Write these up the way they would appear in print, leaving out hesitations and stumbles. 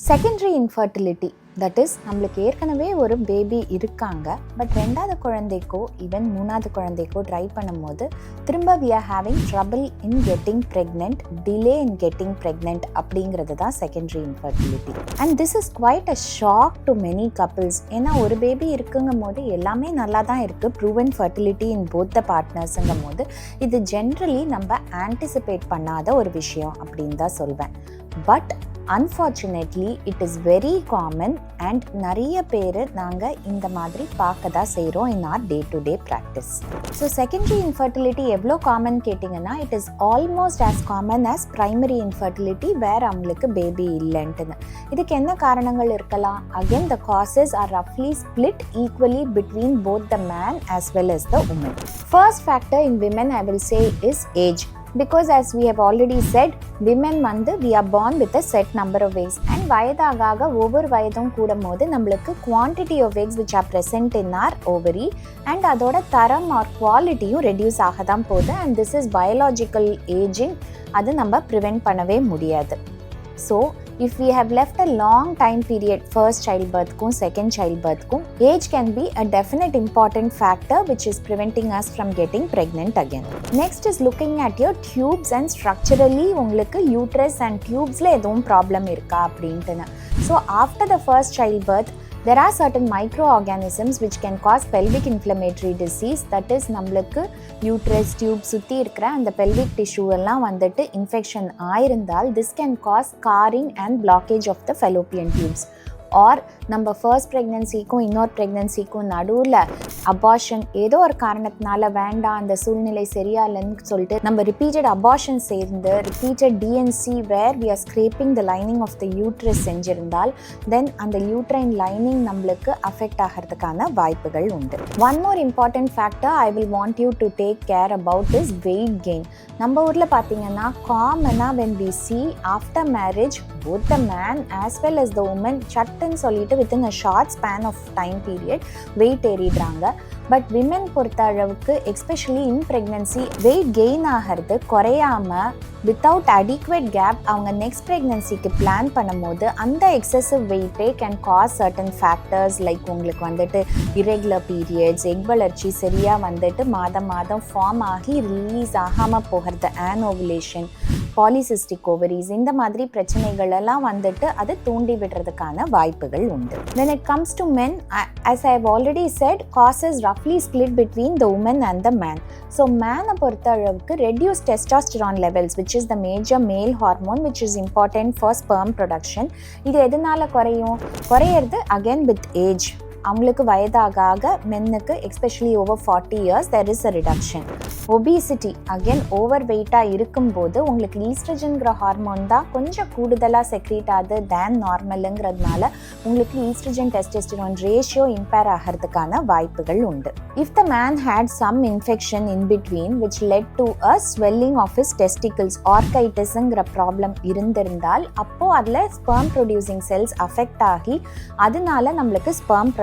Secondary infertility, that is நம்மளுக்கு ஏற்கனவே ஒரு பேபி இருக்காங்க, பட் ரெண்டாவது குழந்தைக்கோ ஈவன் மூணாவது குழந்தைக்கோ ட்ரை பண்ணும்போது திரும்ப we are having trouble in getting pregnant, delay in getting pregnant அப்படிங்கிறது தான் செகண்டரி இன்ஃபர்டிலிட்டி. And this is quite a shock to many couples. ஏன்னா ஒரு பேபி இருக்குங்கும் போது எல்லாமே நல்லா தான் இருக்குது, proven fertility in both the பார்ட்னர்ஸுங்கும் போது இது ஜென்ரலி நம்ம ஆன்டிசிபேட் பண்ணாத ஒரு விஷயம் அப்படின்னு தான் சொல்வேன். But unfortunately it is very common and நிறைய பேர் நாங்கள் இந்த மாதிரி பார்க்க தான் செய்கிறோம் in our day to day practice. So secondary infertility எவ்வளோ காமன் கேட்டிங்கன்னா, it is almost as common as primary infertility where அவங்களுக்கு பேபி இல்லைன்ட்டுன்னு. இதுக்கு என்ன காரணங்கள் இருக்கலாம்? அகெயின் த காசஸ் ஆர் ரஃப்லி split equally between both the man as well as the women. First factor in women I will say is age. Because as we have already said, women we are born with a set number of eggs, and வயதாக ஒவ்வொரு வயதும் கூடும் போது நம்மளுக்கு quantity of eggs which are present in our ovary and அதோட தரம் or குவாலிட்டியும் reduce ஆக தான் போகுது. and this is biological aging, அது நம்ம ப்ரிவென்ட் பண்ணவே முடியாது. So if we have left a long time period, first childbirthக்கும் second childbirthக்கும், age can be a definite important factor which is preventing us from getting pregnant again. Next is looking at your tubes and structurally உங்களுக்கு uterus and tubesல எதுவும் problem இருக்கா அப்படின்ட்டுன்னு. So after the first childbirth, there are certain microorganisms which can cause pelvic inflammatory disease, that is நம்மளுக்கு uterus tube சுற்றி இருக்கிற அந்த pelvic tissue எல்லாம் infection ஆயிருந்தால் this can cause scarring and blockage of the fallopian tubes. Or நம்ம first ப்ரெக்னென்சிக்கும் இன்னொரு ப்ரெக்னென்சிக்கும் நடுவில் அபார்ஷன் ஏதோ ஒரு காரணத்தினால வேண்டாம், அந்த சூழ்நிலை சரியா இல்லைன்னு சொல்லிட்டு நம்ம ரிப்பீட்டட் அபார்ஷன் சேர்ந்து repeated D and C where we are scraping the lining of the uterus செஞ்சிருந்தால் தென் அந்த யூட்ரைன் லைனிங் நம்மளுக்கு அஃபெக்ட் ஆகிறதுக்கான வாய்ப்புகள் உண்டு. One more important factor I will want you to take care about is weight gain. நம்ம ஊரில் பார்த்தீங்கன்னா காமனாக when we see after marriage both the man as well as the woman சட்டுன்னு சொல்லிட்டு within a short span of time period weight ஏறிடுறாங்க. But women பொறுத்த அளவுக்கு especially in pregnancy weight gain ஆகிறது குறையாம வித்தவுட் அடிக்வேட் கேப் அவங்க next ப்ரெக்னன்சிக்கு plan பண்ணும்போது அந்த எக்ஸசிவ் வெயிட்டே can cause certain factors like உங்களுக்கு இரெகுலர் பீரியட்ஸ், எக் வளர்ச்சி சரியாக மாதம் ஃபார்ம் ஆகி ரிலீஸ் ஆகாமல் போகிறது, ஆனோவுலேஷன், பாலிசிஸ்டிக் ஓவரிஸ், இந்த மாதிரி பிரச்சனைகள் எல்லாம் அது தூண்டி விடுறதுக்கான வாய்ப்புகள் உண்டு. When it comes to men, as I have already said, causes roughly split between the woman and the man. So man பொறுத்த அளவுக்கு reduced testosterone levels, which is the major male hormone which is important for sperm production. இது எதனால குறையிறது again with age. அவங்களுக்கு வயதாக மென்னுக்கு especially over 40 years there is a reduction. Obesity again over வெயிட்டாக இருக்கும்போது உங்களுக்கு ஈஸ்ட்ரஜன்கிற ஹார்மோன் தான் கொஞ்சம் கூடுதலாக செக்ரீட் ஆகுது தேன் நார்மலுங்கிறதுனால உங்களுக்கு ஈஸ்ட்ரஜன் டெஸ்டோஸ்டெரான் ரேஷியோ இம்பேர் ஆகிறதுக்கான வாய்ப்புகள் உண்டு. If the man had some infection in between which led to a swelling of his testicles, ஆர்கைட்டிஸ்ங்கிற ப்ராப்ளம் இருந்திருந்தால் அப்போது அதில் ஸ்பெர்ம் ப்ரொடியூசிங் செல்ஸ் அஃபெக்ட் ஆகி அதனால நம்மளுக்கு ஸ்பெர்ம்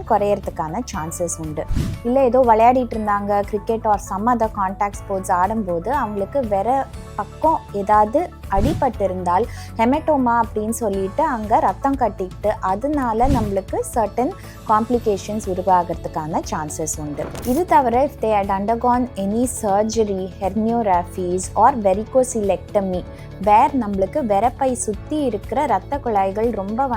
குறையறதுக்கான சான்சஸ் உண்டு. இல்லை ஏதோ விளையாடிட்டு இருந்தாங்க cricket or some other contact sports ஆடும்போது அவங்களுக்கு வேற பக்கம் ஏதாவது அடிபட்டு இருந்தால் ஹெமட்டோமா அப்படின்னு சொல்லிட்டு அங்கே ரத்தம் கட்டிக்கிட்டு அதனால நம்மளுக்கு சர்டன் காம்ப்ளிகேஷன்ஸ் உருவாகிறதுக்கான சான்சஸ் உண்டு. இது தவிர if they had undergone any surgery, herniorrhaphies or varicocelectomy where நம்மளுக்கு வெரப்பை சுற்றி இருக்கிற ரத்த குழாய்கள் ரொம்ப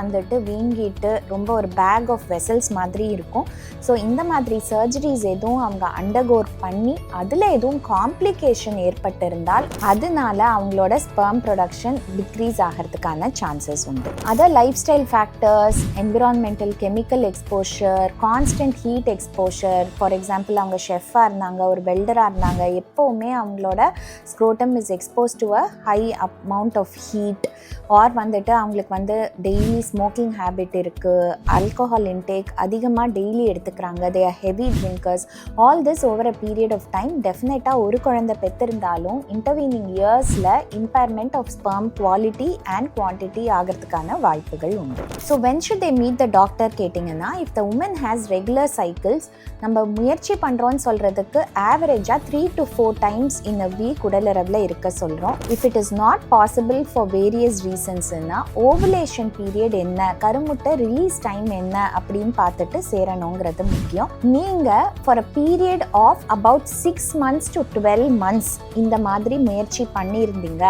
வீங்கிட்டு ரொம்ப ஒரு பேக் ஆஃப் வெசல்ஸ் மாதிரி இருக்கும். ஸோ இந்த மாதிரி சர்ஜரிஸ் எதுவும் அவங்க அண்டர்கோர் பண்ணி அதில் எதுவும் காம்ப்ளிகேஷன் ஏற்பட்டிருந்தால் அதனால அவங்களோட ஸ்பெர்ம் ப்ரொடக்ஷன் டிக்ரீஸ் ஆகிறதுக்கான சான்சஸ் உண்டு. Other lifestyle factors, environmental chemical exposure, constant heat exposure, for example அவங்க ஷெஃபாக இருந்தாங்க, ஒரு வெல்டராக இருந்தாங்க, எப்போவுமே அவங்களோட scrotum is expose to a high amount of heat, or அவங்களுக்கு டெய்லி ஸ்மோக்கிங் ஹேபிட் இருக்குது, ஆல்கோஹால் இன்டேக் அதிகமாக டெய்லி எடுத்துக்கிறாங்க, they are heavy drinkers, all this over a period of time டெஃபினட்டாக ஒரு குழந்தை பெற்றிருந்தாலும் இன்டர்வீனிங் இயர்ஸில் impairment improvement of sperm quality and quantity ஆகிறதுக்கான வாய்ப்புகள் உண்டு. So when should they meet the doctor கேட்டிங்கன்னா, if the woman has regular cycles, நம்ம முயற்சி பண்ணுறோன்னு சொல்கிறதுக்கு ஆவரேஜாக 3 to 4 times in a week உடலுறவில் இருக்க சொல்கிறோம். if it is not possible for various reasonsனா ஓவுலேஷன் பீரியட் என்ன, கருமுட்டை ரிலீஸ் டைம் என்ன அப்படின்னு பார்த்துட்டு சேரணுங்கிறது முக்கியம். நீங்கள் for a period of about 6 months to 12 months இந்த மாதிரி முயற்சி பண்ணியிருந்தீங்க,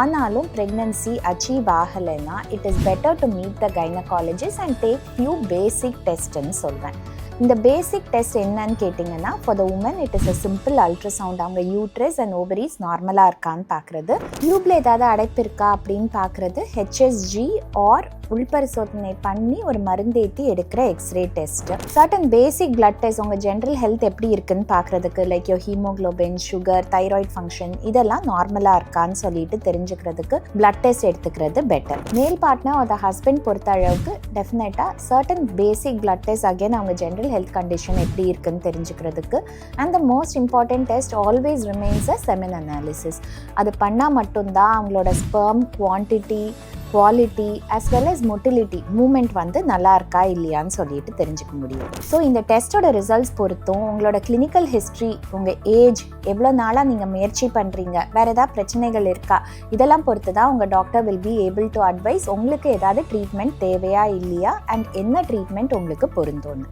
ஆனாலும் ப்ரெக்னன்சி அச்சீவ் ஆகலைன்னா it is better to meet the gynaecologist and take few basic டெஸ்ட்னு சொல்வேன். இந்த பேசிக் டெஸ்ட் என்னன்னு கேட்டிங்கன்னா, for the woman it is a simple ultrasound. அவங்க யூட்ரஸ் அண்ட் ஓவரிஸ் நார்மலாக இருக்கான்னு பார்க்குறது, டியூப்ல ஏதாவது அடைப்பு இருக்கா அப்படின்னு பார்க்குறது, ஹெச்எஸ்ஜி ஆர் உள்பரிசோதனை பண்ணி ஒரு மருந்தேற்றி எடுக்கிற x-ray test, certain basic blood test உங்கள் ஜென்ரல் ஹெல்த் எப்படி இருக்குன்னு பார்க்குறதுக்கு, like you haemoglobin, sugar, thyroid function இதெல்லாம் நார்மலாக இருக்கான்னு சொல்லிட்டு தெரிஞ்சுக்கிறதுக்கு பிளட் டெஸ்ட் எடுத்துக்கிறது பெட்டர். மேல் பார்ட்னர் ஒரு ஹஸ்பண்ட் பொறுத்த அளவுக்கு டெஃபினட்டாக certain basic blood test again அவங்க ஜென்ரல் ஹெல்த் கண்டிஷன் எப்படி இருக்குன்னு தெரிஞ்சுக்கிறதுக்கு. And the most important test always remains a semen analysis. அது பண்ணால் மட்டும்தான் அவங்களோட sperm quantity, quality as well as motility moment வந்து நல்லா இருக்கா இல்லையான்னு சொல்லிட்டு தெரிஞ்சுக்க முடியும். ஸோ இந்த டெஸ்ட்டோட ரிசல்ட்ஸ் பொறுத்தும் உங்களோட கிளினிக்கல் ஹிஸ்ட்ரி, உங்கள் ஏஜ், எவ்வளோ நாளாக நீங்கள் முயற்சி பண்ணுறீங்க, வேறு ஏதாவது பிரச்சனைகள் இருக்கா, இதெல்லாம் பொறுத்து தான் உங்கள் doctor will be able to advice உங்களுக்கு ஏதாவது ட்ரீட்மெண்ட் தேவையா இல்லையா அண்ட் என்ன ட்ரீட்மெண்ட் உங்களுக்கு பொருந்தோன்னு.